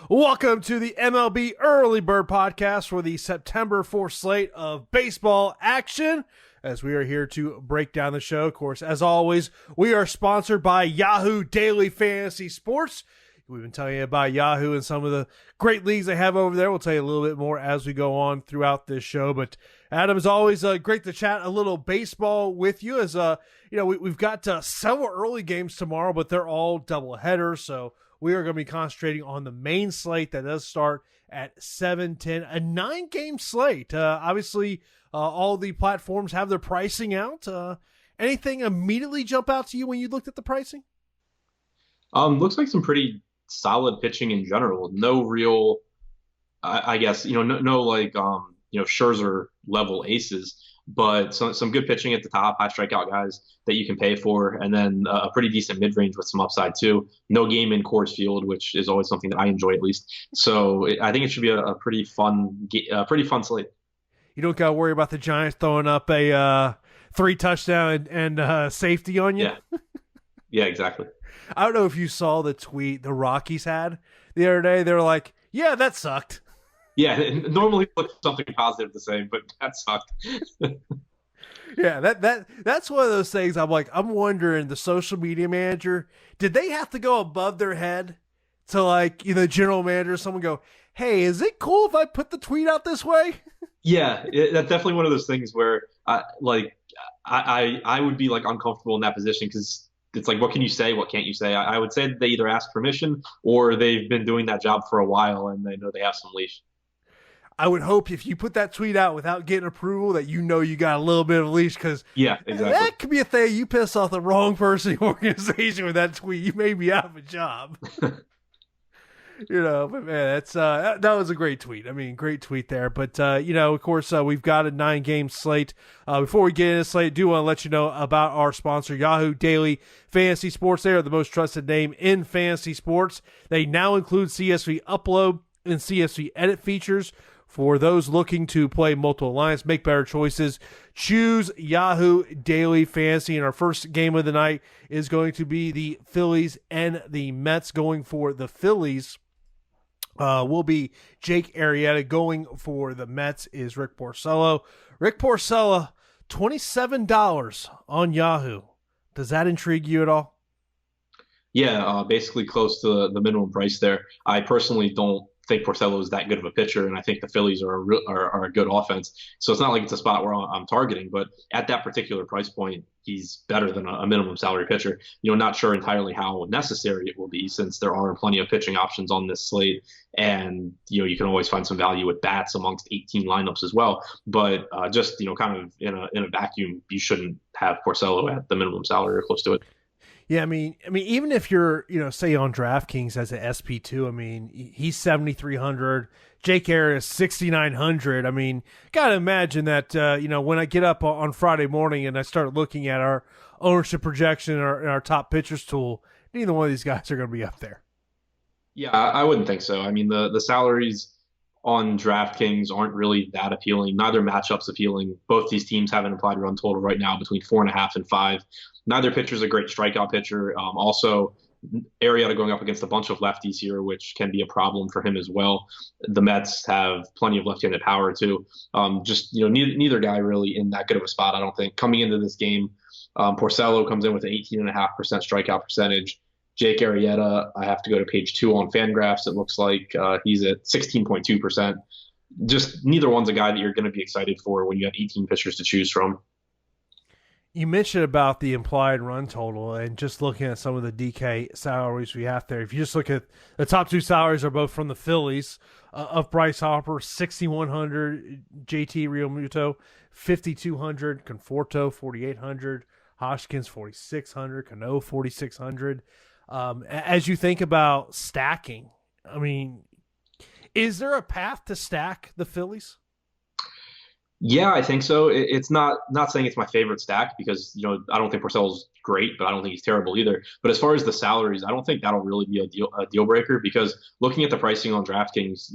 Welcome to the MLB Early Bird Podcast for the September 4th slate of baseball action. As we are here to break down the show, of course, as always, we are sponsored by Yahoo Daily Fantasy Sports. We've been telling you about Yahoo and some of the great leagues they have over there. We'll tell you a little bit more as we go on throughout this show. But Adam, it's always great to chat a little baseball with you. As we've got several early games tomorrow, but they're all double headers. So we are going to be concentrating on the main slate that does start at 7:10, a 9-game slate. Obviously, all the platforms have their pricing out. Anything immediately jump out to you when you looked at the pricing? Looks like some pretty solid pitching in general. No real, I guess, Scherzer level aces, but some good pitching at the top, high strikeout guys that you can pay for, and then a pretty decent mid range with some upside too. No game in Coors Field, which is always something that I enjoy at least. So I think it should be a pretty fun slate. You don't got to worry about the Giants throwing up a 3 touchdown and safety on you. Yeah, exactly. I don't know if you saw the tweet the Rockies had the other day. They were like, "Yeah, that sucked." Yeah, normally look something positive to say, but that sucked. Yeah, that's one of those things. I'm wondering, the social media manager, did they have to go above their head to general manager, someone go, "Hey, is it cool if I put the tweet out this way?" Yeah, that's definitely one of those things where I would be uncomfortable in that position because it's like, what can you say? What can't you say? I would say that they either ask permission or they've been doing that job for a while and they know they have some leash. I would hope if you put that tweet out without getting approval that you got a little bit of a leash, because yeah, exactly. That could be a thing. You piss off the wrong person in the organization with that tweet, you may be out of a job. But man, that's that was a great tweet. I mean, great tweet there. But of course, we've got a 9-game slate. Before we get into the slate, I do want to let you know about our sponsor, Yahoo Daily Fantasy Sports. They are the most trusted name in fantasy sports. They now include CSV upload and CSV edit features for those looking to play multiple lines, make better choices. Choose Yahoo Daily Fantasy. And our first game of the night is going to be the Phillies and the Mets. Going for the Phillies will be Jake Arrieta. Going for the Mets is Rick Porcello. Rick Porcello, $27 on Yahoo. Does that intrigue you at all? Yeah, basically close to the minimum price there. I personally don't think Porcello is that good of a pitcher, and I think the Phillies are a good offense. So it's not like it's a spot where I'm targeting, but at that particular price point, he's better than a minimum salary pitcher. Not sure entirely how necessary it will be, since there are plenty of pitching options on this slate, and you can always find some value with bats amongst 18 lineups as well. But just kind of in a vacuum, you shouldn't have Porcello at the minimum salary or close to it. Yeah, I mean, even if you're, say on DraftKings as an SP2, I mean, he's 7,300. Jake Arrieta is 6,900. I mean, gotta imagine that, when I get up on Friday morning and I start looking at our ownership projection and our top pitchers tool, neither one of these guys are going to be up there. Yeah, I wouldn't think so. I mean, the salaries on DraftKings aren't really that appealing. Neither matchup's appealing. Both these teams have an implied run total right now between 4.5 and 5. Neither pitcher is a great strikeout pitcher. Also, Arrieta going up against a bunch of lefties here, which can be a problem for him as well. The Mets have plenty of left-handed power too. Neither guy really in that good of a spot, I don't think. Coming into this game, Porcello comes in with an 18.5% strikeout percentage. Jake Arrieta, I have to go to page 2 on FanGraphs. It looks like he's at 16.2%. Just neither one's a guy that you're going to be excited for when you have 18 pitchers to choose from. You mentioned about the implied run total, and just looking at some of the DK salaries we have there. If you just look at the top 2 salaries are both from the Phillies, of Bryce Harper, 6,100, JT Realmuto, 5,200, Conforto, 4,800, Hoskins, 4,600, Cano, 4,600. As you think about stacking, I mean, is there a path to stack the Phillies? Yeah, I think so. It's not saying it's my favorite stack because, I don't think Porcello's great, but I don't think he's terrible either. But as far as the salaries, I don't think that'll really be a deal breaker, because looking at the pricing on DraftKings,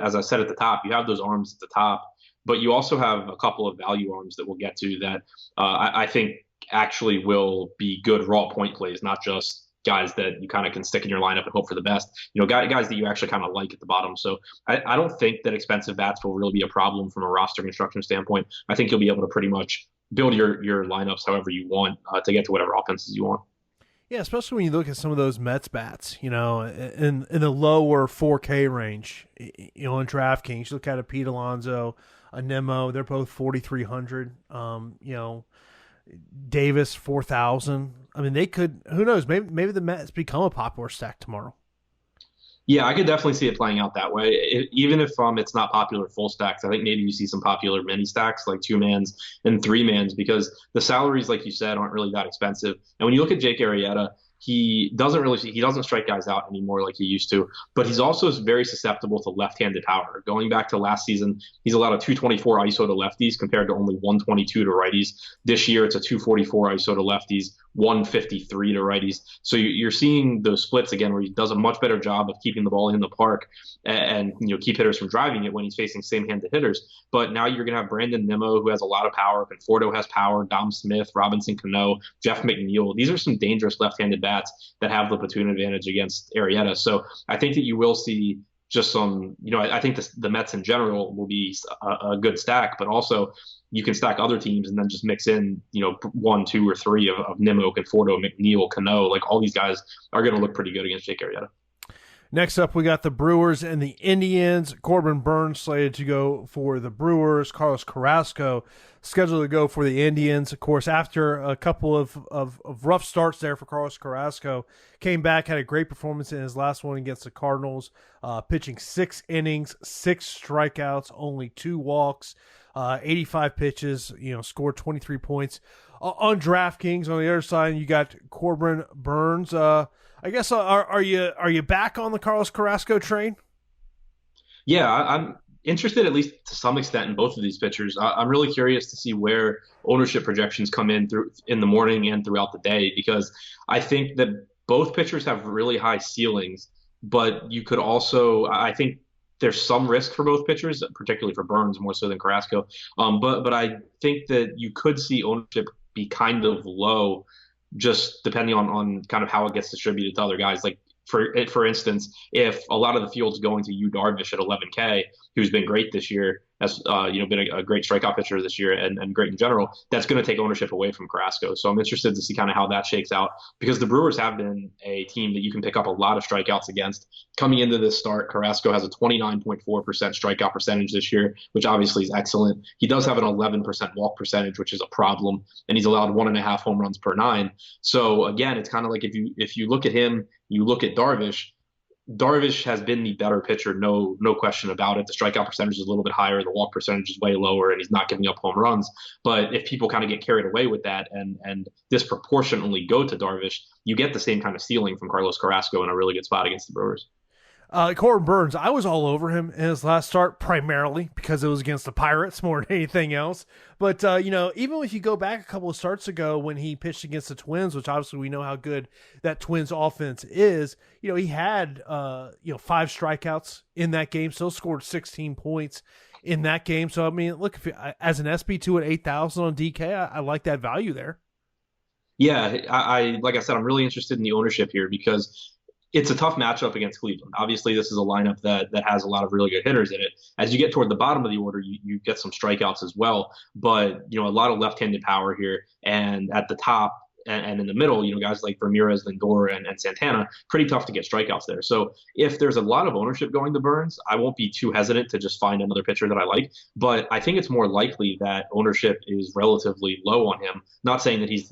as I said at the top, you have those arms at the top, but you also have a couple of value arms that we'll get to that I think actually will be good raw point plays, not just guys that you kind of can stick in your lineup and hope for the best. Guys that you actually kind of like at the bottom. So I don't think that expensive bats will really be a problem from a roster construction standpoint. I think you'll be able to pretty much build your lineups however you want to get to whatever offenses you want. Yeah, especially when you look at some of those Mets bats, in the lower 4K range, in DraftKings. You look at a Pete Alonso, a Nemo, they're both 4,300. Davis 4,000. I mean, they could. Who knows? Maybe the Mets become a popular stack tomorrow. Yeah, I could definitely see it playing out that way. Even if it's not popular full stacks, I think maybe you see some popular mini stacks like 2-mans and 3-mans because the salaries, like you said, aren't really that expensive. And when you look at Jake Arrieta, he doesn't strike guys out anymore like he used to, but he's also very susceptible to left-handed power. Going back to last season, he's allowed a 224 ISO to lefties compared to only 122 to righties. This year, it's a 244 ISO to lefties, 153 to righties. So you're seeing those splits again where he does a much better job of keeping the ball in the park and keep hitters from driving it when he's facing same-handed hitters. But now you're going to have Brandon Nimmo, who has a lot of power. Conforto has power. Dom Smith, Robinson Cano, Jeff McNeil. These are some dangerous left-handed bats that have the platoon advantage against Arrieta. So I think that you will see just some, I think the Mets in general will be a good stack, but also you can stack other teams and then just mix in, 1, 2, or 3 of Nimmo, Conforto, McNeil, Cano. Like all these guys are going to look pretty good against Jake Arrieta. Next up, we got the Brewers and the Indians. Corbyn Burns slated to go for the Brewers. Carlos Carrasco scheduled to go for the Indians. Of course, after a couple of rough starts there for Carlos Carrasco, came back, had a great performance in his last one against the Cardinals, pitching 6 innings, 6 strikeouts, only 2 walks, 85 pitches, scored 23 points. On DraftKings, on the other side, you got Corbyn Burns. I guess are you back on the Carlos Carrasco train? Yeah, I'm interested at least to some extent in both of these pitchers. I'm really curious to see where ownership projections come in the morning and throughout the day because I think that both pitchers have really high ceilings, but you could also I think there's some risk for both pitchers, particularly for Burns more so than Carrasco. But I think that you could see ownership be kind of low just depending on kind of how it gets distributed to other guys. Like for instance, if a lot of the field's going to Yu Darvish at 11K, who's been great this year, has been a great strikeout pitcher this year and great in general, that's going to take ownership away from Carrasco. So I'm interested to see kind of how that shakes out because the Brewers have been a team that you can pick up a lot of strikeouts against. Coming into this start, Carrasco has a 29.4% strikeout percentage this year, which obviously is excellent. He does have an 11% walk percentage, which is a problem, and he's allowed 1.5 home runs per 9. So again, it's kind of like if you look at him, you look at Darvish has been the better pitcher, no question about it. The strikeout percentage is a little bit higher, the walk percentage is way lower, and he's not giving up home runs. But if people kind of get carried away with that and disproportionately go to Darvish, you get the same kind of ceiling from Carlos Carrasco in a really good spot against the Brewers. Corbyn Burns, I was all over him in his last start, primarily because it was against the Pirates more than anything else. But, even if you go back a couple of starts ago when he pitched against the Twins, which obviously we know how good that Twins offense is, he had, 5 strikeouts in that game, still scored 16 points in that game. So, I mean, look, as an SB2 at 8,000 on DK, I like that value there. Yeah, I like I said, I'm really interested in the ownership here because it's a tough matchup against Cleveland. Obviously, this is a lineup that has a lot of really good hitters in it. As you get toward the bottom of the order, you get some strikeouts as well. But, a lot of left-handed power here. And at the top and in the middle, guys like Ramirez, Lindor, and Santana, pretty tough to get strikeouts there. So if there's a lot of ownership going to Burns, I won't be too hesitant to just find another pitcher that I like. But I think it's more likely that ownership is relatively low on him. Not saying that he's,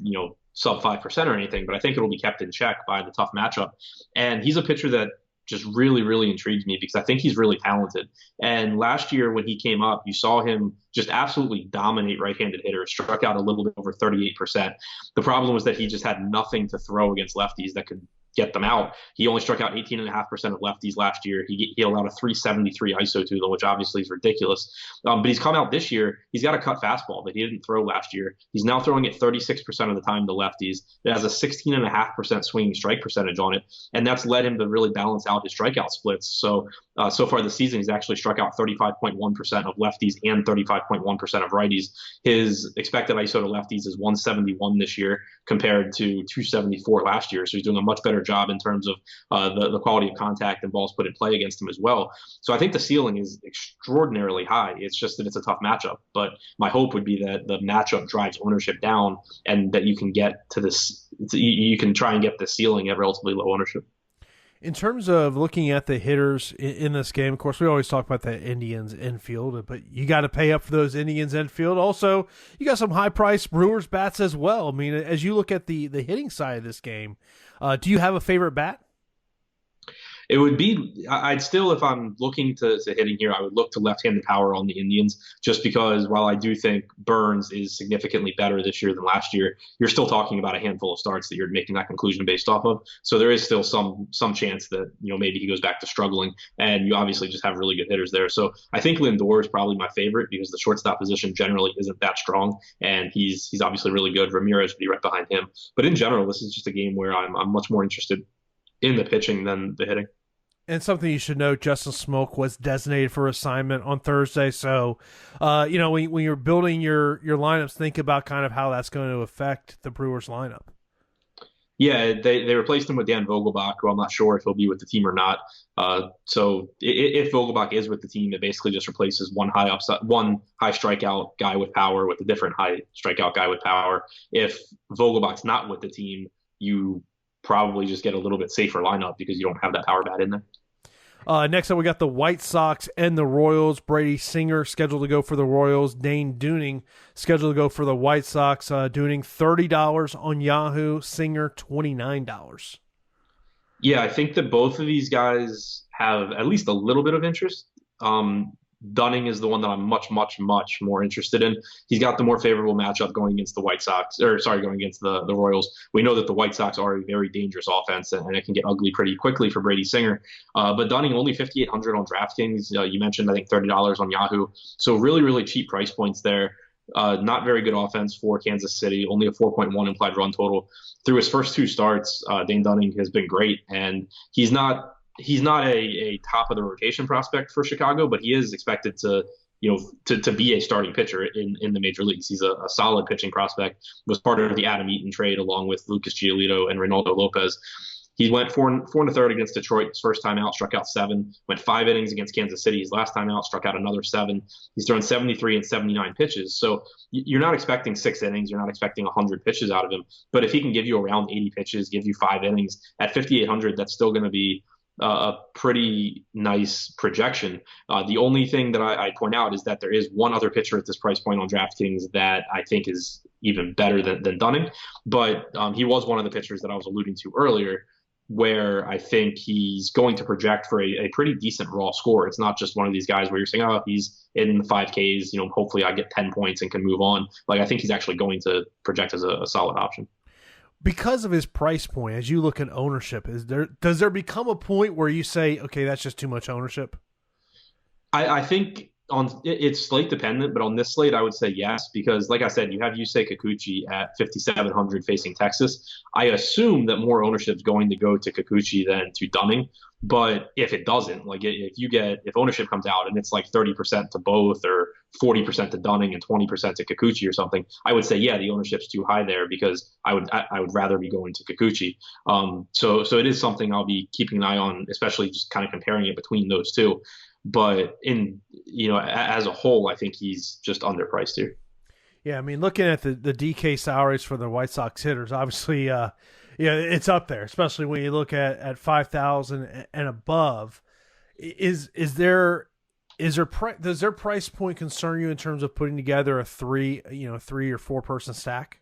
sub 5% or anything, but I think it'll be kept in check by the tough matchup. And he's a pitcher that just really, really intrigues me because I think he's really talented. And last year when he came up, you saw him just absolutely dominate right-handed hitters, struck out a little bit over 38%. The problem was that he just had nothing to throw against lefties that could get them out. He only struck out 18.5% of lefties last year. He allowed a 373 ISO to them, which obviously is ridiculous. But he's come out this year. He's got a cut fastball that he didn't throw last year. He's now throwing it 36% of the time to lefties. It has a 16.5% swinging strike percentage on it, and that's led him to really balance out his strikeout splits. So far this season, he's actually struck out 35.1% of lefties and 35.1% of righties. His expected ISO to lefties is 171 this year compared to 274 last year. So he's doing a much better better job in terms of the quality of contact and balls put in play against him as well. So I think the ceiling is extraordinarily high. It's just that it's a tough matchup. But my hope would be that the matchup drives ownership down and that you can get to this. You can try and get the ceiling at relatively low ownership. In terms of looking at the hitters in this game, of course, we always talk about the Indians infield, but you got to pay up for those Indians infield. Also, you got some high-priced Brewers bats as well. I mean, as you look at the hitting side of this game, do you have a favorite bat? It would be, I'd still, if I'm looking to hitting here, I would look to left-handed power on the Indians, just because while I do think Burns is significantly better this year than last year, you're still talking about a handful of starts that you're making that conclusion based off of. So there is still some chance that, maybe he goes back to struggling, and you obviously just have really good hitters there. So I think Lindor is probably my favorite because the shortstop position generally isn't that strong, and he's obviously really good. Ramirez would be right behind him. But in general, this is just a game where I'm much more interested in the pitching than the hitting. And something you should note, Justin Smoak was designated for assignment on Thursday. So, when you're building your lineups, think about kind of how that's going to affect the Brewers lineup. Yeah, they replaced him with Dan Vogelbach, who I'm not sure if he'll be with the team or not. So if Vogelbach is with the team, it basically just replaces one high strikeout guy with power with a different high strikeout guy with power. If Vogelbach's not with the team, you probably just get a little bit safer lineup because you don't have that power bat in there. Next up, we got the White Sox and the Royals. Brady Singer scheduled to go for the Royals. Dane Dunning scheduled to go for the White Sox. Dunning $30 on Yahoo. Singer $29. Yeah, I think that both of these guys have at least a little bit of interest. Dunning is the one that I'm much, much, much more interested in. He's got the more favorable matchup going against the going against the Royals. We know that the White Sox are a very dangerous offense, and it can get ugly pretty quickly for Brady Singer. But Dunning only $5,800 on DraftKings. You mentioned, I think, $30 on Yahoo. So really, really cheap price points there. Not very good offense for Kansas City, only a 4.1 implied run total. Through his first two starts, Dane Dunning has been great, and he's not a top of the rotation prospect for Chicago, but he is expected to be a starting pitcher in the major leagues. He's a solid pitching prospect. Was part of the Adam Eaton trade along with Lucas Giolito and Reynaldo Lopez. He went four and a third against Detroit his first time out, struck out 7. Went 5 innings against Kansas City his last time out, struck out another 7. He's thrown 73 and 79 pitches. So you're not expecting 6 innings. You're not expecting 100 pitches out of him. But if he can give you around 80 pitches, give you 5 innings at 5,800, that's still going to be a pretty nice projection. The only thing that I point out is that there is one other pitcher at this price point on DraftKings that I think is even better than Dunning. But he was one of the pitchers that I was alluding to earlier, where I think he's going to project for a pretty decent raw score. It's not just one of these guys where you're saying, oh, he's in the 5Ks, hopefully I get 10 points and can move on. Like, I think he's actually going to project as a solid option. Because of his price point, as you look at ownership, does there become a point where you say, okay, that's just too much ownership? I think it's slate dependent, but on this slate, I would say yes, because like I said, you have Yusei Kikuchi at 5,700 facing Texas. I assume that more ownership is going to go to Kikuchi than to Dunning. But if it doesn't, like if ownership comes out and it's like 30% to both or 40% to Dunning and 20% to Kikuchi or something, I would say, yeah, the ownership's too high there because I would rather be going to Kikuchi. So it is something I'll be keeping an eye on, especially just kind of comparing it between those two. But as a whole, I think he's just underpriced here. Yeah, I mean, looking at the DK salaries for the White Sox hitters, obviously, it's up there, especially when you look at 5,000 and above. Does their price point concern you in terms of putting together a 3 or 4 person stack?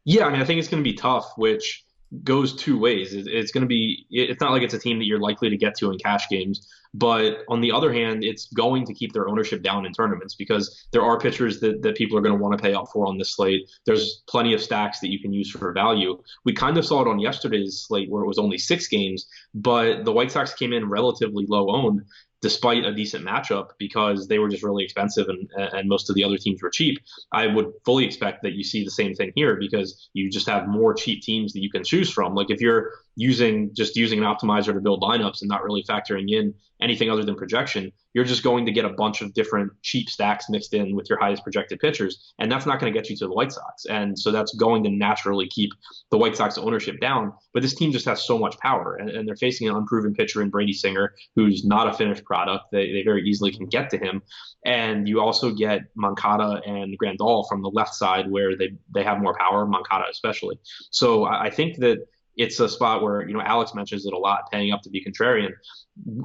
Yeah, I mean, I think it's going to be tough, which goes two ways. It's not like it's a team that you're likely to get to in cash games, but on the other hand, it's going to keep their ownership down in tournaments because there are pitchers that people are going to want to pay up for on this slate. There's plenty of stacks that you can use for value. We kind of saw it on yesterday's slate where it was only 6 games, but the White Sox came in relatively low owned despite a decent matchup because they were just really expensive and most of the other teams were cheap. I would fully expect that you see the same thing here because you just have more cheap teams that you can choose from. Like if you're using an optimizer to build lineups and not really factoring in anything other than projection, you're just going to get a bunch of different cheap stacks mixed in with your highest projected pitchers, and that's not going to get you to the White Sox. And so that's going to naturally keep the White Sox ownership down. But this team just has so much power, and they're facing an unproven pitcher in Brady Singer, who's not a finished product. They very easily can get to him. And you also get Moncada and Grandal from the left side, where they have more power, Moncada especially. So I think that it's a spot where, Alex mentions it a lot, paying up to be contrarian.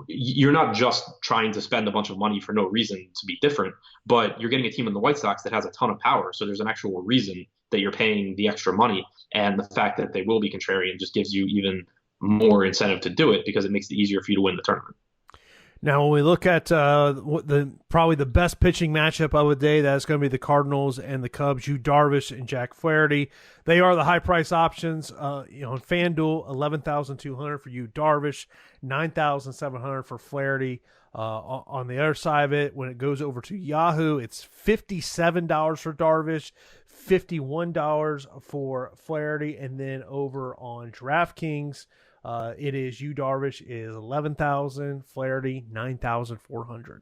You're not just trying to spend a bunch of money for no reason to be different, but you're getting a team in the White Sox that has a ton of power. So there's an actual reason that you're paying the extra money. And the fact that they will be contrarian just gives you even more incentive to do it, because it makes it easier for you to win the tournament. Now, when we look at probably the best pitching matchup of the day, that's going to be the Cardinals and the Cubs. Yu Darvish and Jack Flaherty. They are the high price options. On FanDuel, $11,200 for Yu Darvish, $9,700 for Flaherty. On the other side of it, when it goes over to Yahoo, it's $57 for Darvish, $51 for Flaherty, and then over on DraftKings, it is Yu Darvish is $11,000, Flaherty $9,400.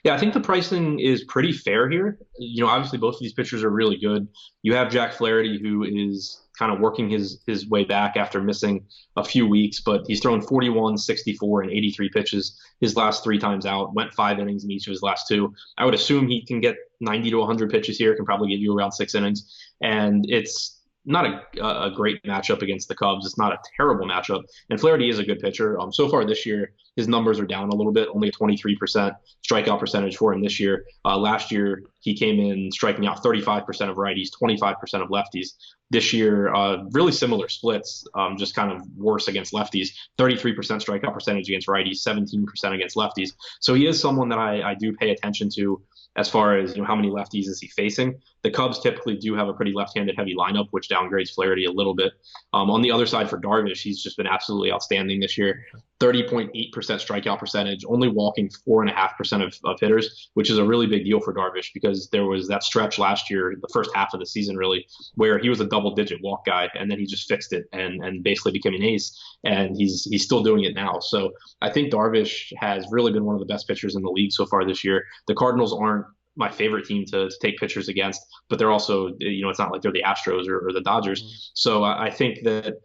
Yeah, I think the pricing is pretty fair here. Obviously both of these pitchers are really good. You have Jack Flaherty, who is kind of working his way back after missing a few weeks, but he's thrown 41, 64, and 83 pitches his last 3 times out, went 5 innings in each of his last 2. I would assume he can get 90 to 100 pitches here, can probably give you around 6 innings. And it's not a great matchup against the Cubs. It's not a terrible matchup. And Flaherty is a good pitcher. So far this year, his numbers are down a little bit, only a 23% strikeout percentage for him this year. Last year, he came in striking out 35% of righties, 25% of lefties. This year, really similar splits, just kind of worse against lefties. 33% strikeout percentage against righties, 17% against lefties. So he is someone that I do pay attention to as far as how many lefties is he facing. The Cubs typically do have a pretty left-handed heavy lineup, which downgrades Flaherty a little bit. On the other side for Darvish, he's just been absolutely outstanding this year. 30.8% strikeout percentage, only walking 4.5% of hitters, which is a really big deal for Darvish, because there was that stretch last year, the first half of the season really, where he was a double-digit walk guy, and then he just fixed it and basically became an ace, and he's still doing it now. So I think Darvish has really been one of the best pitchers in the league so far this year. The Cardinals aren't my favorite team to take pitchers against, but they're also, it's not like they're the Astros or the Dodgers. Mm-hmm. So I think that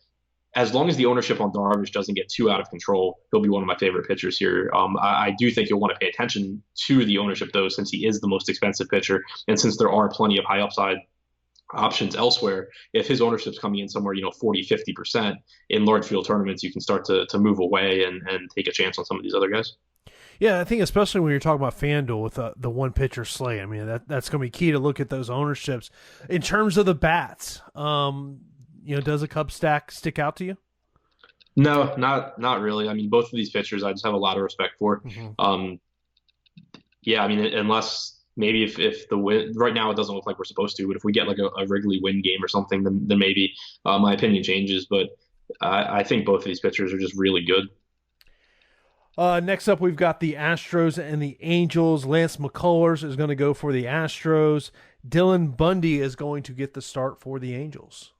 as long as the ownership on Darvish doesn't get too out of control, he'll be one of my favorite pitchers here. I do think you'll want to pay attention to the ownership, though, since he is the most expensive pitcher, and since there are plenty of high upside options elsewhere. If his ownership's coming in somewhere, 40, 50% in large field tournaments, you can start to move away and take a chance on some of these other guys. Yeah, I think especially when you're talking about FanDuel with the one pitcher slate, I mean, that's going to be key to look at those ownerships. In terms of the bats, does a Cubs stack stick out to you? No, not really. I mean, both of these pitchers I just have a lot of respect for. Mm-hmm. Unless maybe if the win right now, it doesn't look like we're supposed to, but if we get like a Wrigley win game or something, then maybe my opinion changes. But I think both of these pitchers are just really good. Next up, we've got the Astros and the Angels. Lance McCullers is going to go for the Astros. Dylan Bundy is going to get the start for the Angels.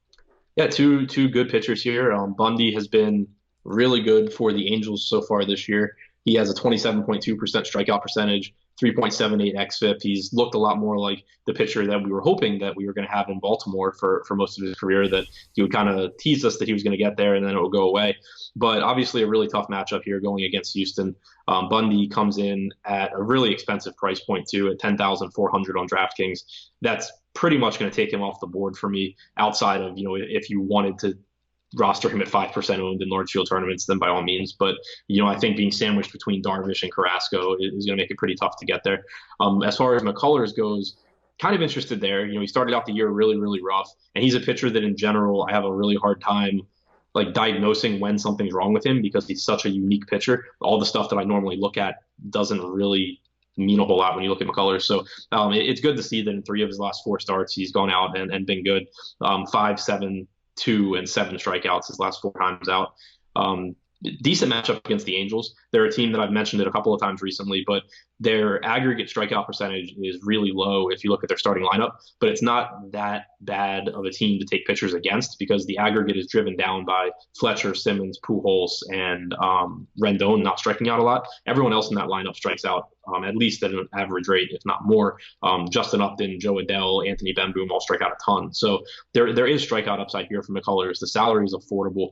Yeah, two good pitchers here. Bundy has been really good for the Angels so far this year. He has a 27.2% strikeout percentage, 3.78 xFIP. He's looked a lot more like the pitcher that we were hoping that we were going to have in Baltimore for most of his career, that he would kind of tease us that he was going to get there and then it would go away. But obviously a really tough matchup here going against Houston. Bundy comes in at a really expensive price point too, at $10,400 on DraftKings. That's pretty much going to take him off the board for me, outside of, if you wanted to roster him at 5% owned in large field tournaments, then by all means. But, I think being sandwiched between Darvish and Carrasco is going to make it pretty tough to get there. As far as McCullers goes, kind of interested there. He started out the year really, really rough, and he's a pitcher that in general I have a really hard time diagnosing when something's wrong with him, because he's such a unique pitcher. All the stuff that I normally look at doesn't really mean a whole lot when you look at McCullers. So it's good to see that in 3 of his last 4 starts, he's gone out and been good. 5, 7, 2, and 7 strikeouts his last 4 times out. decent matchup against the Angels. They're a team that I've mentioned it a couple of times recently, but their aggregate strikeout percentage is really low if you look at their starting lineup. But it's not that bad of a team to take pitchers against because the aggregate is driven down by Fletcher, Simmons, Pujols, and Rendon not striking out a lot. Everyone else in that lineup strikes out at least at an average rate, if not more. Justin Upton, Joe Adell, Anthony Benboom all strike out a ton. So there is strikeout upside here from McCullers. The salary is affordable.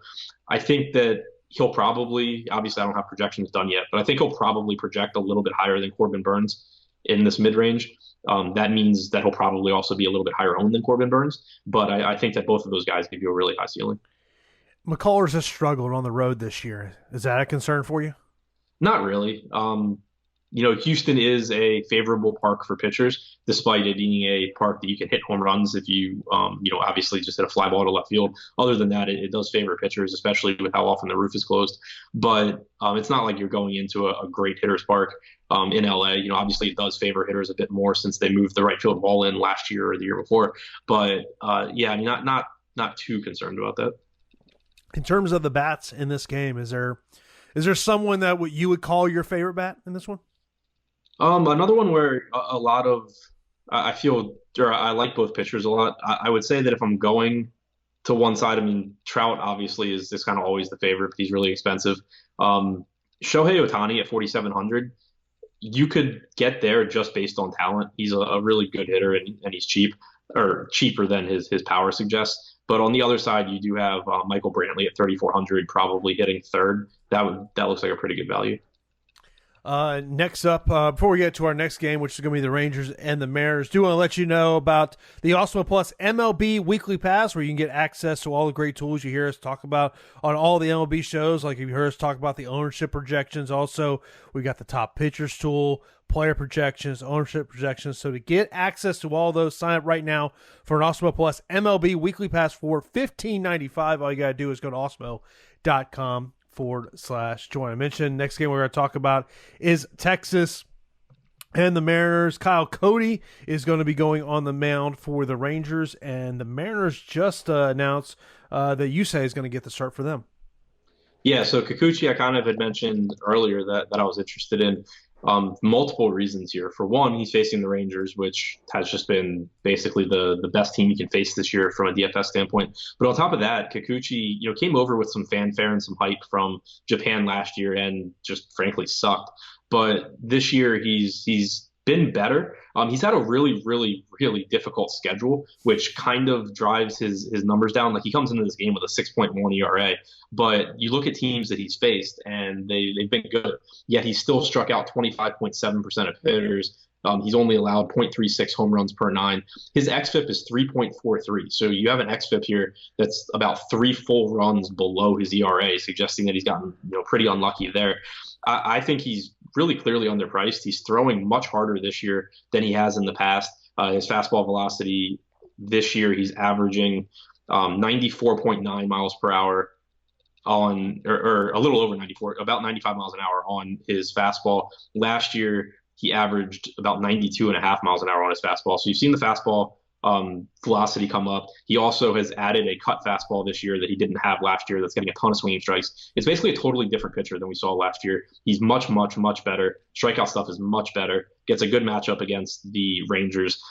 I think that he'll probably, obviously I don't have projections done yet, but I think he'll probably project a little bit higher than Corbyn Burns in this mid-range. That means that he'll probably also be a little bit higher owned than Corbyn Burns. But I think that both of those guys give you a really high ceiling. McCullers has struggled on the road this year. Is that a concern for you? Not really. Houston is a favorable park for pitchers, despite it being a park that you can hit home runs if you, obviously just hit a fly ball to left field. Other than that, it does favor pitchers, especially with how often the roof is closed. But it's not like you're going into a great hitter's park in LA. Obviously it does favor hitters a bit more since they moved the right field wall in last year or the year before. But not too concerned about that. In terms of the bats in this game, is there someone that you would call your favorite bat in this one? Another one where a lot of I like both pitchers a lot. I would say that if I'm going to one side, I mean, Trout obviously is kind of always the favorite, but he's really expensive. Shohei Ohtani at 4,700, you could get there just based on talent. He's a really good hitter and he's cheap, or cheaper than his power suggests. But on the other side, you do have Michael Brantley at 3,400, probably hitting third. That looks like a pretty good value. Next up, before we get to our next game, which is going to be the Rangers and the Mariners, do want to let you know about the Awesemo Plus MLB Weekly Pass, where you can get access to all the great tools you hear us talk about on all the MLB shows. Like if you heard us talk about the ownership projections, also we got the top pitchers tool, player projections, ownership projections. So to get access to all those, sign up right now for an Awesemo Plus MLB Weekly Pass for $15.95. All you got to do is go to awesemo.com/join. I mentioned next game we're going to talk about is Texas and the Mariners. Kyle Cody is going to be going on the mound for the Rangers, and the Mariners just announced that Yusei is going to get the start for them. Yeah, so Kikuchi, I kind of had mentioned earlier that I was interested in. Multiple reasons here. For one, he's facing the Rangers, which has just been basically the best team you can face this year from a DFS standpoint. But on top of that, Kikuchi, came over with some fanfare and some hype from Japan last year and just frankly sucked. But this year he's been better. He's had a really, really, really difficult schedule, which kind of drives his numbers down. Like he comes into this game with a 6.1 ERA, but you look at teams that he's faced and they've been good. Yet he's still struck out 25.7% of hitters. He's only allowed 0.36 home runs per nine. His xFIP is 3.43. So you have an xFIP here that's about 3 full runs below his ERA, suggesting that he's gotten pretty unlucky there. I think he's really clearly underpriced. He's throwing much harder this year than he has in the past. His fastball velocity this year, he's averaging 94.9 miles per hour on, or a little over 94, about 95 miles an hour on his fastball. Last year, he averaged about 92.5 miles an hour on his fastball. So you've seen the fastball velocity come up. He also has added a cut fastball this year that he didn't have last year that's getting a ton of swinging strikes. It's basically a totally different pitcher than we saw last year. He's much, much, much better. Strikeout stuff is much better. Gets a good matchup against the Rangers.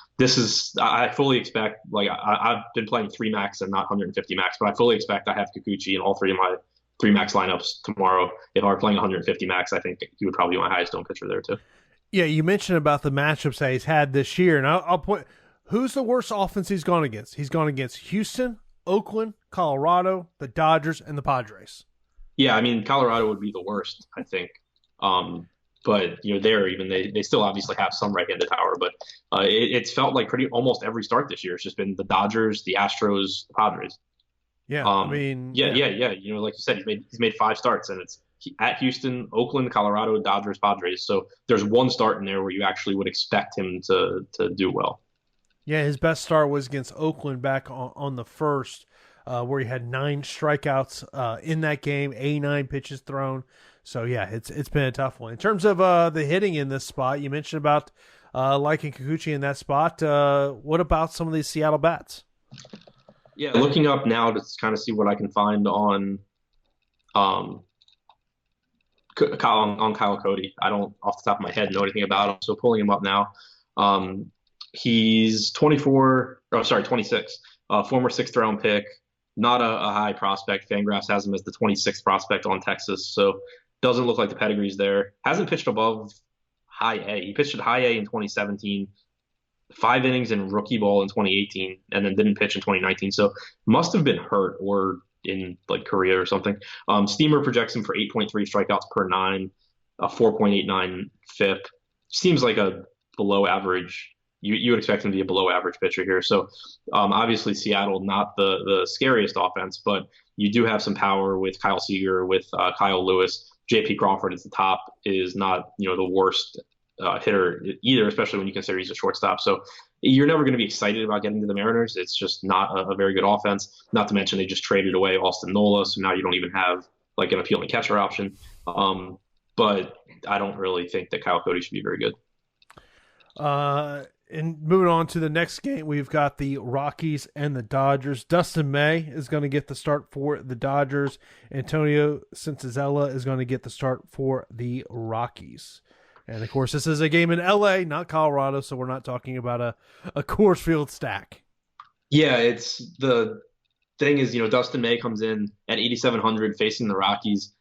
I fully expect, I've been playing 3 max and not 150 max, but I fully expect I have Kikuchi in all 3 of my 3 max lineups tomorrow. If I were playing 150 max, I think he would probably be my highest owned pitcher there too. Yeah, you mentioned about the matchups that he's had this year, and I'll point. Who's the worst offense he's gone against? He's gone against Houston, Oakland, Colorado, the Dodgers, and the Padres. Yeah, I mean, Colorado would be the worst, I think. But they still obviously have some right-handed power. But it's felt like almost every start this year. It's just been the Dodgers, the Astros, the Padres. Yeah, like you said, he's made 5 starts, and it's at Houston, Oakland, Colorado, Dodgers, Padres. So there's one start in there where you actually would expect him to do well. Yeah, his best start was against Oakland back on the first, where he had 9 strikeouts in that game, 89 pitches thrown. So, yeah, it's been a tough one. In terms of the hitting in this spot, you mentioned about liking Kikuchi in that spot. What about some of these Seattle bats? Yeah, looking up now to kind of see what I can find on on Kyle Cody. I don't, off the top of my head, know anything about him. So pulling him up now. He's 26. Former sixth round pick. Not a high prospect. FanGraphs has him as the 26th prospect on Texas. So doesn't look like the pedigree's there. Hasn't pitched above high A. He pitched at high A in 2017. 5 innings in rookie ball in 2018, and then didn't pitch in 2019. So must have been hurt or in like Korea or something. Steamer projects him for 8.3 strikeouts per 9, a 4.89 FIP. Seems like a below average. You would expect him to be a below average pitcher here. So obviously Seattle, not the scariest offense, but you do have some power with Kyle Seager, with Kyle Lewis. JP Crawford is the top, is not the worst hitter either, especially when you consider he's a shortstop. So you're never going to be excited about getting to the Mariners. It's just not a very good offense. Not to mention they just traded away Austin Nola, so now you don't even have like an appealing catcher option. But I don't really think that Kyle Cody should be very good. And moving on to the next game, we've got the Rockies and the Dodgers. Dustin May is going to get the start for the Dodgers. Antonio Cianciarulo is going to get the start for the Rockies. And, of course, this is a game in L.A., not Colorado, so we're not talking about a Coors Field stack. Yeah, it's the thing is, Dustin May comes in at 8,700 facing the Rockies.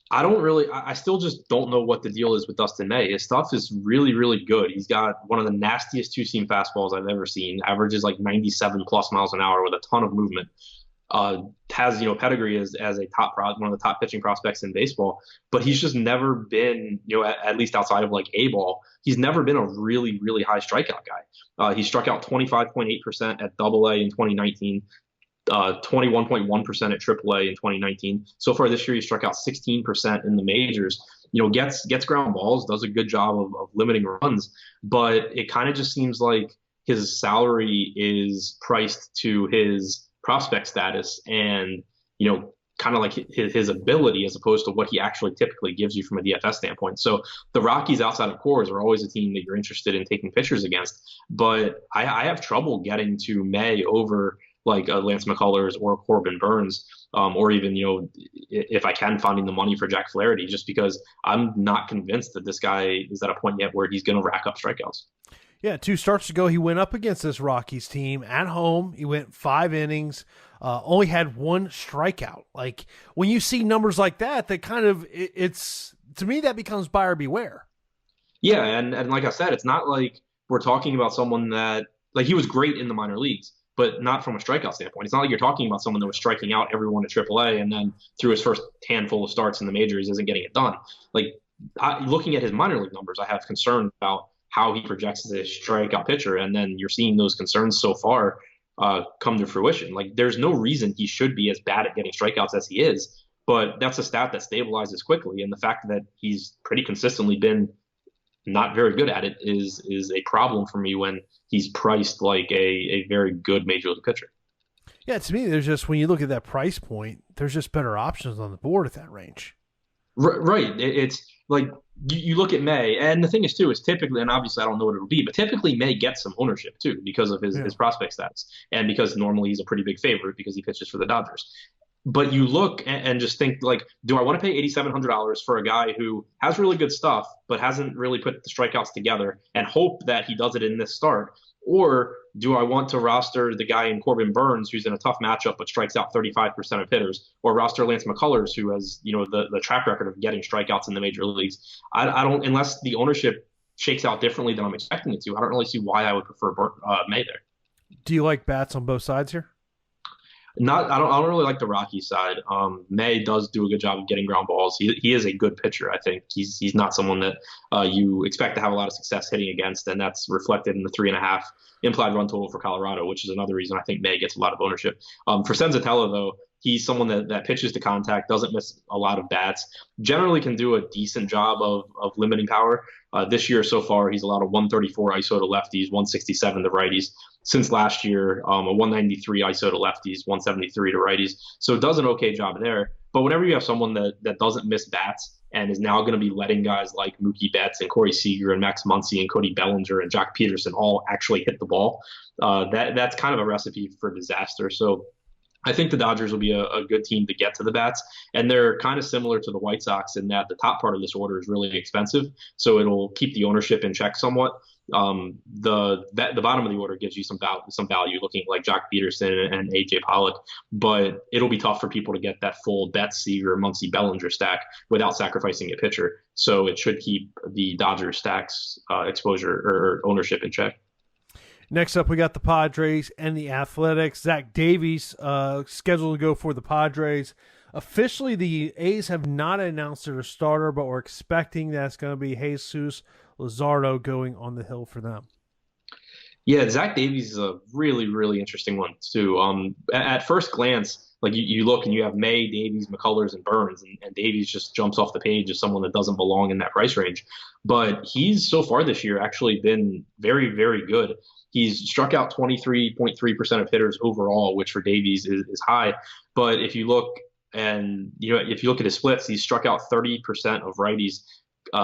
I still just don't know what the deal is with Dustin May. His stuff is really, really good. He's got one of the nastiest two-seam fastballs I've ever seen. Averages like 97-plus miles an hour with a ton of movement. Has pedigree as a one of the top pitching prospects in baseball, but he's just never been at least outside of like A-ball, he's never been a really, really high strikeout guy. He struck out 25.8% at Double A in 2019, 21.1% at Triple A in 2019. So far this year, he struck out 16% in the majors. Gets ground balls, does a good job of limiting runs, but it kind of just seems like his salary is priced to his prospect status and, kind of like his ability as opposed to what he actually typically gives you from a DFS standpoint. So the Rockies outside of Coors are always a team that you're interested in taking pitchers against. But I have trouble getting to May over like Lance McCullers or Corbyn Burns, or even, if I can, finding the money for Jack Flaherty, just because I'm not convinced that this guy is at a point yet where he's going to rack up strikeouts. Yeah, 2 starts ago, he went up against this Rockies team at home. He went 5 innings, only had 1 strikeout. Like, when you see numbers like that kind of, it's to me, that becomes buyer beware. Yeah, and like I said, it's not like we're talking about someone that, like, he was great in the minor leagues, but not from a strikeout standpoint. It's not like you're talking about someone that was striking out everyone at AAA and then through his first handful of starts in the majors isn't getting it done. Like, looking at his minor league numbers, I have concern about how he projects as a strikeout pitcher, and then you're seeing those concerns so far come to fruition. Like, there's no reason he should be as bad at getting strikeouts as he is, but that's a stat that stabilizes quickly, and the fact that he's pretty consistently been not very good at it is a problem for me when he's priced like a very good major league pitcher. Yeah, to me, there's just, when you look at that price point, there's just better options on the board at that range. Right. It's like you look at May, and the thing is too is typically, and obviously I don't know what it'll be, but typically May gets some ownership too because of his prospect status, and because normally he's a pretty big favorite because he pitches for the Dodgers. But you look and just think, like, do I want to pay $8,700 for a guy who has really good stuff but hasn't really put the strikeouts together and hope that he does it in this start? Or do I want to roster the guy in Corbyn Burns who's in a tough matchup but strikes out 35% of hitters, or roster Lance McCullers who has the track record of getting strikeouts in the major leagues? I don't, unless the ownership shakes out differently than I'm expecting it to, I don't really see why I would prefer May there. Do you like bats on both sides here? I don't really like the Rockies side. May does do a good job of getting ground balls. He is a good pitcher. I think he's not someone that you expect to have a lot of success hitting against, and that's reflected in the 3.5 implied run total for Colorado, which is another reason I think May gets a lot of ownership. For Senzatella, though, he's someone that pitches to contact, doesn't miss a lot of bats, generally can do a decent job of limiting power. This year so far, he's allowed a 134 ISO to lefties, 167 to righties. Since last year, a 193 ISO to lefties, 173 to righties. So it does an okay job there. But whenever you have someone that doesn't miss bats and is now going to be letting guys like Mookie Betts and Corey Seager and Max Muncy and Cody Bellinger and Jock Peterson all actually hit the ball, that's kind of a recipe for disaster. So I think the Dodgers will be a good team to get to the bats, and they're kind of similar to the White Sox in that the top part of this order is really expensive, so it'll keep the ownership in check somewhat. The bottom of the order gives you some value, looking like Jock Peterson and AJ Pollock, but it'll be tough for people to get that full Betts, Seager, Muncy, Bellinger stack without sacrificing a pitcher. So it should keep the Dodgers stacks exposure or ownership in check. Next up, we got the Padres and the Athletics. Zach Davies scheduled to go for the Padres. Officially, the A's have not announced their starter, but we're expecting that's going to be Jesus Luzardo going on the hill for them. Yeah, Zach Davies is a really, really interesting one, too. At first glance, like you look and you have May, Davies, McCullers, and Burns, and Davies just jumps off the page as someone that doesn't belong in that price range. But he's so far this year actually been very, very good. He's struck out 23.3% of hitters overall, which for Davies is high. But if you look if you look at his splits, he's struck out 30% of righties.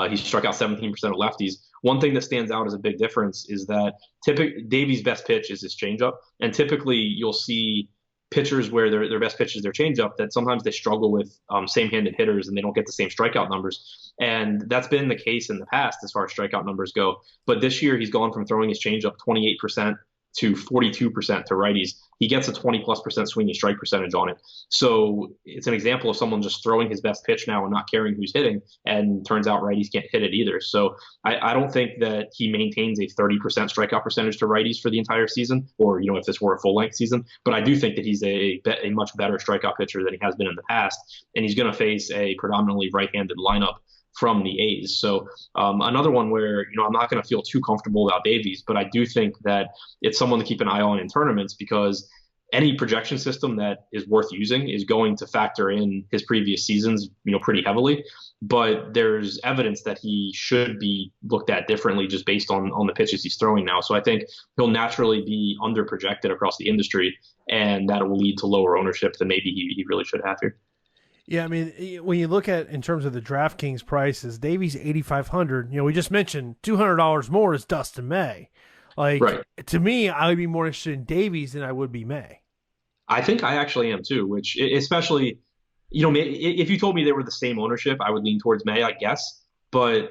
He's struck out 17% of lefties. One thing that stands out as a big difference is that Davies' best pitch is his changeup, and typically you'll see pitchers where their best pitch is their changeup that sometimes they struggle with same-handed hitters and they don't get the same strikeout numbers. And that's been the case in the past as far as strikeout numbers go. But this year he's gone from throwing his changeup 28% to 42% to righties. He gets a 20+% swinging strike percentage on it. So it's an example of someone just throwing his best pitch now and not caring who's hitting, and turns out righties can't hit it either. So I don't think that he maintains a 30% strikeout percentage to righties for the entire season, or if this were a full length season. But I do think that he's a much better strikeout pitcher than he has been in the past, and he's going to face a predominantly right-handed lineup from the A's. So another one where, I'm not going to feel too comfortable about Davies, but I do think that it's someone to keep an eye on in tournaments, because any projection system that is worth using is going to factor in his previous seasons, pretty heavily. But there's evidence that he should be looked at differently just based on the pitches he's throwing now. So I think he'll naturally be under projected across the industry, and that will lead to lower ownership than maybe he really should have here. Yeah, I mean, when you look at in terms of the DraftKings prices, Davies 8,500. We just mentioned $200 more is Dustin May. Like, right. To me, I would be more interested in Davies than I would be May. I think I actually am too. Which, especially, if you told me they were the same ownership, I would lean towards May, I guess. But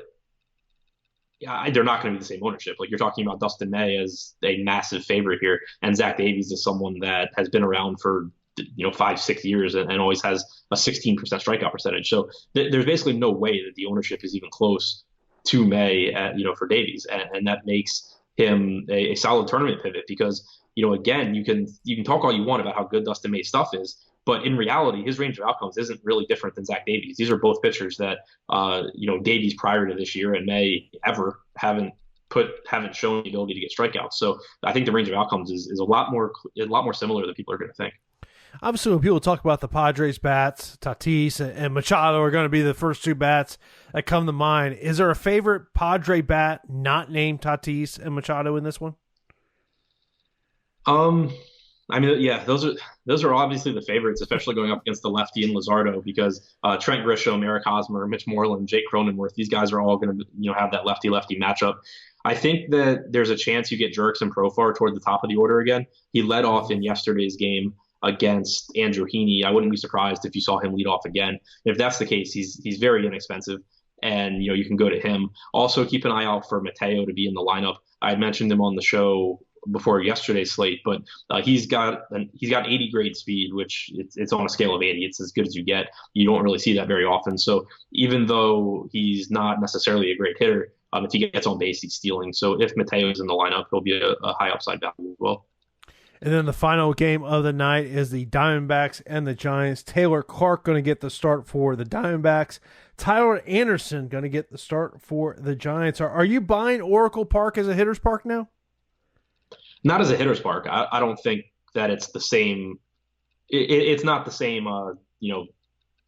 they're not going to be the same ownership. Like, you're talking about Dustin May as a massive favorite here, and Zach Davies is someone that has been around for 5-6 years and always has a 16% strikeout percentage. So there's basically no way that the ownership is even close to May, for Davies, and that makes him a solid tournament pivot, because again, you can talk all you want about how good Dustin May's stuff is, but in reality, his range of outcomes isn't really different than Zach Davies. These are both pitchers that Davies prior to this year and May ever haven't shown the ability to get strikeouts. So I think the range of outcomes is a lot more similar than people are going to think. Obviously, when people talk about the Padres bats, Tatis and Machado are going to be the first two bats that come to mind. Is there a favorite Padre bat not named Tatis and Machado in this one? I mean, yeah, those are obviously the favorites, especially going up against the lefty and Luzardo, because Trent Grisham, Eric Hosmer, Mitch Moreland, Jake Cronenworth, these guys are all going to have that lefty-lefty matchup. I think that there's a chance you get Jurickson Profar toward the top of the order again. He led off in yesterday's game against Andrew Heaney. I wouldn't be surprised if you saw him lead off again. If that's the case, he's very inexpensive, and you can go to him. Also, keep an eye out for Mateo to be in the lineup. I had mentioned him on the show before yesterday's slate, but he's got 80 grade speed, which it's on a scale of 80. It's as good as you get. You don't really see that very often. So even though he's not necessarily a great hitter, if he gets on base, he's stealing. So if Mateo's in the lineup, he'll be a high upside value as well. And then the final game of the night is the Diamondbacks and the Giants. Taylor Clark going to get the start for the Diamondbacks. Tyler Anderson going to get the start for the Giants. Are you buying Oracle Park as a hitter's park now? Not as a hitter's park. I don't think that it's the same. It's not the same,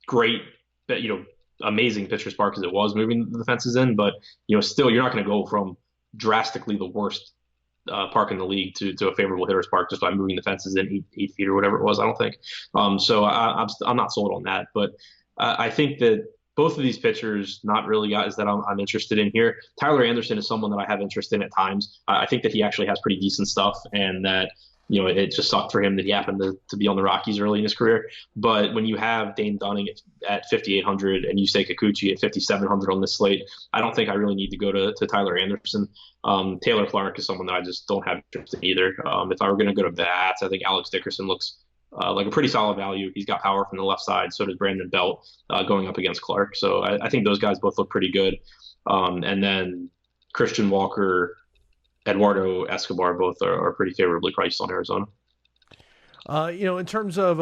great, amazing pitcher's park as it was moving the fences in. But, still, you're not going to go from drastically the worst park in the league to a favorable hitter's park just by moving the fences in 8 feet or whatever it was. I don't think. So I'm not sold on that. But I think that both of these pitchers, not really guys that I'm interested in here. Tyler Anderson is someone that I have interest in at times. I think that he actually has pretty decent stuff, and that it just sucked for him that he happened to be on the Rockies early in his career. But when you have Dane Dunning at 5,800 and you say Kikuchi at 5,700 on this slate, I don't think I really need to go to Tyler Anderson. Taylor Clark is someone that I just don't have interest in either. If I were going to go to bats, I think Alex Dickerson looks like a pretty solid value. He's got power from the left side. So does Brandon Belt going up against Clark. So I think those guys both look pretty good. And then Christian Walker, Eduardo Escobar, both are pretty favorably priced on Arizona. In terms of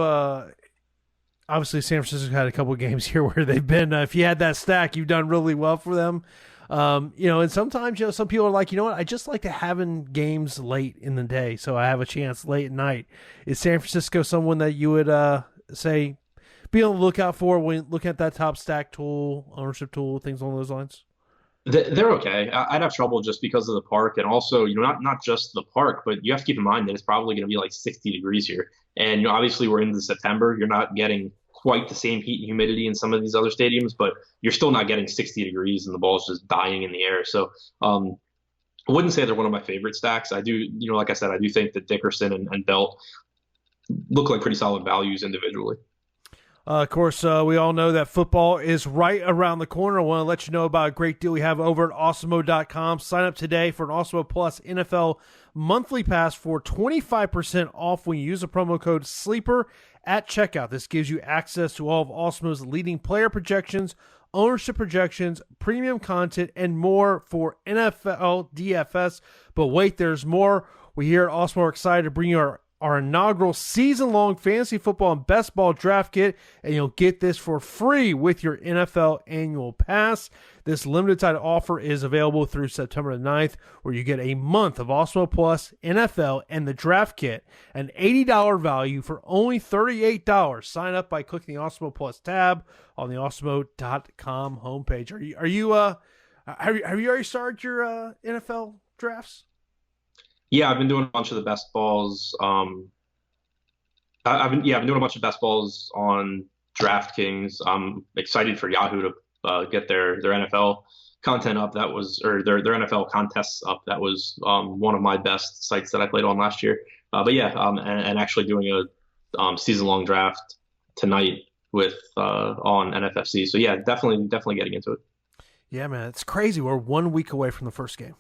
obviously San Francisco had a couple of games here where they've been, if you had that stack, you've done really well for them. And sometimes, some people are like, I just like to having games late in the day, so I have a chance late at night. Is San Francisco someone that you would say be on the lookout for when looking at that top stack tool, ownership tool, things along those lines? They're okay. I'd have trouble just because of the park, and also, not just the park, but you have to keep in mind that it's probably going to be like 60 degrees here. And obviously we're into September. You're not getting quite the same heat and humidity in some of these other stadiums, but you're still not getting 60 degrees and the ball's just dying in the air. So I wouldn't say they're one of my favorite stacks. I do, like I said, I do think that Dickerson and Belt look like pretty solid values individually. Of course, we all know that football is right around the corner. I want to let you know about a great deal we have over at Awesemo.com. Sign up today for an Awesemo Plus NFL monthly pass for 25% off when you use the promo code SLEEPER at checkout. This gives you access to all of Awesemo's leading player projections, ownership projections, premium content, and more for NFL DFS. But wait, there's more. We here at Awesemo are excited to bring you our inaugural season-long fantasy football and best ball draft kit, and you'll get this for free with your NFL annual pass. This limited time offer is available through September the 9th, where you get a month of Awesemo Plus, NFL, and the draft kit, an $80 value for only $38. Sign up by clicking the Awesemo Plus tab on the Awesemo.com homepage. Have you already started your NFL drafts? Yeah, I've been doing a bunch of the best balls. I've been doing a bunch of best balls on DraftKings. I'm excited for Yahoo to get their NFL content up. That was, or their NFL contests up. That was one of my best sites that I played on last year. And actually doing a season-long draft tonight with on NFFC. So yeah, definitely getting into it. Yeah, man, it's crazy. We're 1 week away from the first game.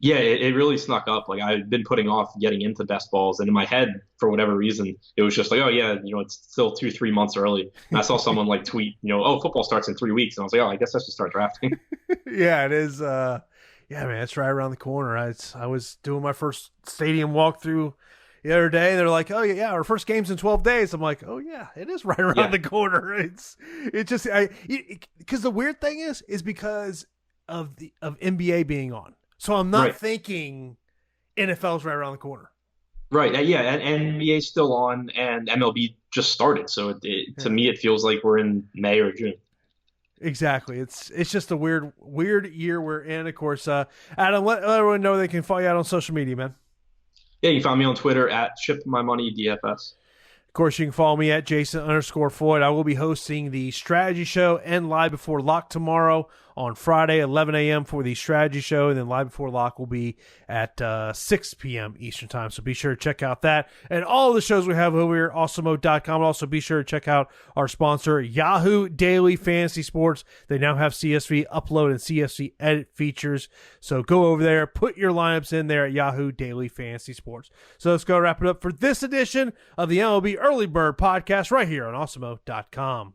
Yeah, it really snuck up. Like, I've been putting off getting into best balls, and in my head, for whatever reason, it was just like, oh yeah, it's still 2-3 months early. And I saw someone like tweet, football starts in 3 weeks, and I was like, oh, I guess I should start drafting. Yeah, it is. Yeah, man, it's right around the corner. I was doing my first stadium walkthrough the other day, and they're like, oh yeah, our first game's in 12 days. I'm like, oh yeah, it is right around the corner. It's just because the weird thing is because of NBA being on. So I'm not thinking NFL's right around the corner. Right. Yeah. And NBA's still on, and MLB just started. So to me, it feels like we're in May or June. Exactly. It's just a weird year we're in. Of course, Adam, let everyone know they can follow you out on social media, man. Yeah, you can find me on Twitter at ShipMyMoneyDFS. Of course, you can follow me at Jason_Floyd. I will be hosting the strategy show and Live Before Lock tomorrow on Friday, 11 a.m. for the strategy show. And then Live Before Lock will be at 6 p.m. Eastern time. So be sure to check out that. And all the shows we have over here at Awesemo.com. Also be sure to check out our sponsor, Yahoo Daily Fantasy Sports. They now have CSV upload and CSV edit features. So go over there, put your lineups in there at Yahoo Daily Fantasy Sports. So let's go wrap it up for this edition of the MLB Early Bird Podcast right here on Awesemo.com.